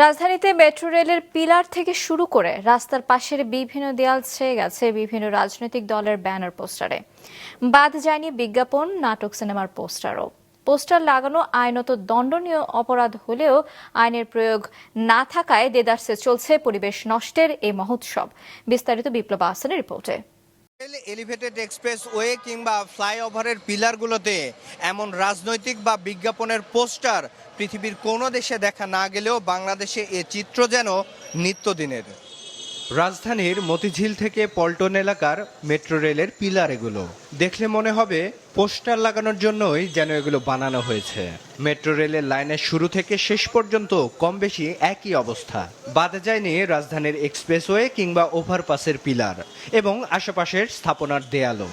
রাজধানীতে মেট্রো রেলের পিলার থেকে শুরু করে রাস্তার পাশের বিভিন্ন দেয়াল ছেয়ে গেছে বিভিন্ন রাজনৈতিক দলের ব্যানার পোস্টারে। বাদ যায়নি বিজ্ঞাপন, নাটক, সিনেমার পোস্টারও। পোস্টার লাগানো আইনত দণ্ডনীয় অপরাধ হলেও আইনের প্রয়োগ না থাকায় দেদারসে চলছে পরিবেশ নষ্টের এই মহোৎসব। বিস্তারিত বিপ্লব আহসানের রিপোর্টে। এলিভেটেড এক্সপ্রেস ওয়ে কিংবা ফ্লাইওভারের পিলারগুলোতে এমন রাজনৈতিক বা বিজ্ঞাপনের পোস্টার পৃথিবীর কোনো দেশে দেখা না গেলেও বাংলাদেশে এ চিত্র যেন নিত্যদিনের। রাজধানীর মতিঝিল থেকে পল্টন এলাকার মেট্রো রেলের পিলার এগুলো দেখলে মনে হবে পোস্টার লাগানোর জন্যই যেন এগুলো বানানো হয়েছে। মেট্রো রেলের লাইনের শুরু থেকে শেষ পর্যন্ত কম বেশি একই অবস্থা। বাদ যায়নি রাজধানীর এক্সপ্রেসওয়ে কিংবা ওভারপাসের পিলার এবং আশেপাশের স্থাপনার দেয়ালও।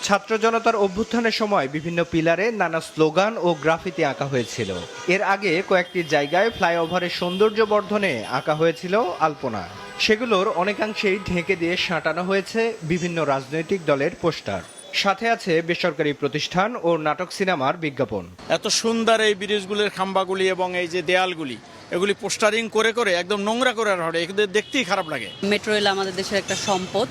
ছাত্র জনতার অভ্যুত্থানের সময় বিভিন্ন পিলারে নানা স্লোগান ও গ্রাফিতি আঁকা হয়েছিল। এর আগে কয়েকটি জায়গায় ফ্লাইওভারের সৌন্দর্য বর্ধনে আঁকা হয়েছিল আলপনা। সেগুলোর অনেকাংশেই ঢেকে দিয়ে সাঁটানো হয়েছে বিভিন্ন রাজনৈতিক দলের পোস্টার। সাথে আছে বেসরকারি প্রতিষ্ঠান ও নাটক, সিনেমার বিজ্ঞাপন। এত সুন্দর এই ব্রিজগুলির খাম্বাগুলি এবং এই যে দেয়ালগুলি, এগুলি পোস্টারিং করে করে একদম নোংরা করে রাখা হয়, এগুলো দেখতেই খারাপ লাগে। মেট্রো রেল আমাদের দেশের একটা সম্পদ,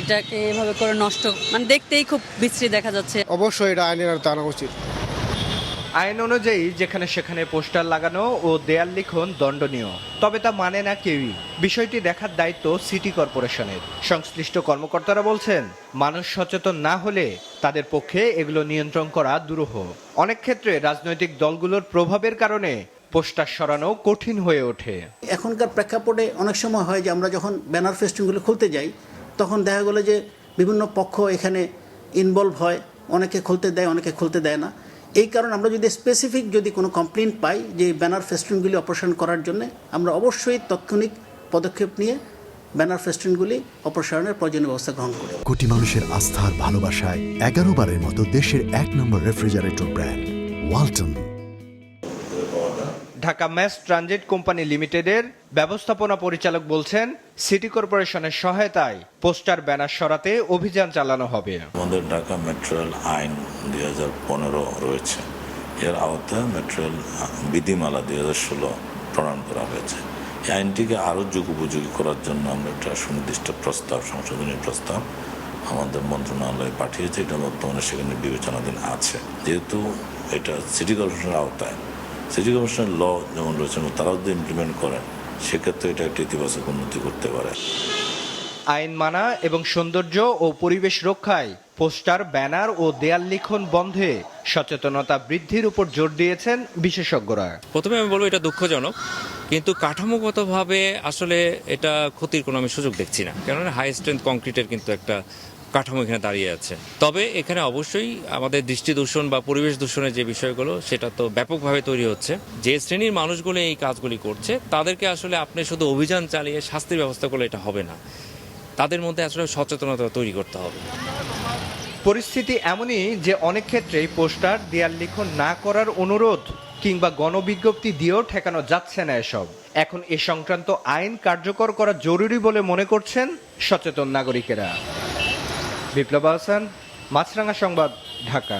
এটাকে এভাবে করে নষ্ট দেখতেই খুব বিশ্রী দেখা যাচ্ছে। অবশ্যই এটা আইনের আওতায় আনা উচিত। আইন অনুযায়ী যেখানে সেখানে পোস্টার লাগানো ও দেয়াল লিখন দণ্ডনীয়, তবে তা মানে না কেউই। বিষয়টি দেখার দায়িত্ব সিটি কর্পোরেশনের। সংশ্লিষ্ট কর্মকর্তারা বলছেন, মানুষ সচেতন না হলে তাদের পক্ষে এগুলো নিয়ন্ত্রণ করা দুরূহ। অনেক ক্ষেত্রে রাজনৈতিক দলগুলোর প্রভাবের কারণে পোস্টার সরানো কঠিন হয়ে ওঠে। এখনকার প্রেক্ষাপটে অনেক সময় হয় যে আমরা যখন ব্যানার ফেস্টিংগুলো খুলতে যাই তখন দেখা গেলো যে বিভিন্ন পক্ষ এখানে ইনভলভ হয়, অনেকে খুলতে দেয়, অনেকে খুলতে দেয় না। এই কারণে আমরা যদি স্পেসিফিক কোনো কমপ্লেন পাই যে ব্যানার ফেস্টিংগুলি অপারেশন করার জন্য, আমরা অবশ্যই তাৎক্ষণিক পদক্ষেপ নিয়ে ব্যানার ফেস্টিংগুলি অপসারণের প্রয়োজনীয় ব্যবস্থা গ্রহণ করি। কোটি মানুষের আস্থার ভালোবাসায় 11 বারের মতো দেশের 1 number refrigerator brand Walton. Dhaka mass transit company লিমিটেডের ব্যবস্থাপনা পরিচালক বলছেন, সিটি কর্পোরেশনের সহায়তায় পোস্টার ব্যানার সরাতে অভিযান চালানো হবে। আমাদের ঢাকা মেট্রো রেল আইন 2015 রয়েছে, এর আওতায় মেট্রো রেল বিধিমালা 2016 প্রণয়ন করা হয়েছে। এই আইনটিকে আরও যুগোপযোগী করার জন্য আমরা একটা সুনির্দিষ্ট প্রস্তাব, সংশোধনী প্রস্তাব আমাদের মন্ত্রণালয়ে পাঠিয়েছে। এটা বর্তমানে সেখানে বিবেচনাধীন আছে। যেহেতু এটা সিটি কর্পোরেশনের আওতায়, সিটি কর্পোরেশনের ল যেমন রয়েছে তারাও যদি ইমপ্লিমেন্ট করেন, সেক্ষেত্রে এটা একটা ইতিবাচক উন্নতি করতে পারে। আইন মানা এবং সৌন্দর্য ও পরিবেশ রক্ষায় পোস্টার, ব্যানার ও দেয়াল লিখন বন্ধে সচেতনতা বৃদ্ধির উপর জোর দিয়েছেন বিশেষজ্ঞরা। প্রথমে আমি বলবো এটা দুঃখজনক, কিন্তু কাঠামোগতভাবে আসলে এটা ক্ষতির কোনো আমি সুযোগ দেখছি না। কেননা হাই স্ট্রেংথ কংক্রিটের কিন্তু একটা কাঠামো এখানে দাঁড়িয়ে আছে। তবে এখানে অবশ্যই আমাদের দৃষ্টি দূষণ বা পরিবেশ দূষণের যে বিষয়গুলো, সেটা তো ব্যাপকভাবে তৈরি হচ্ছে। যে শ্রেণীর মানুষগুলো এই কাজগুলি করছে তাদেরকে আসলে আপনি শুধু অভিযান চালিয়ে শাস্তির ব্যবস্থা করলে এটা হবে না, তাদের মধ্যে আসলে সচেতনতা তৈরি করতে হবে। পরিস্থিতি এমনই যে অনেক ক্ষেত্রেই পোস্টার, দেয়াল লিখন না করার অনুরোধ কিংবা গণবিজ্ঞপ্তি দিয়েও ঠেকানো যাচ্ছে না এসব। এখন এ সংক্রান্ত আইন কার্যকর করা জরুরি বলে মনে করছেন সচেতন নাগরিকেরা। বিপ্লব আহসান, মাছরাঙা সংবাদ, ঢাকা।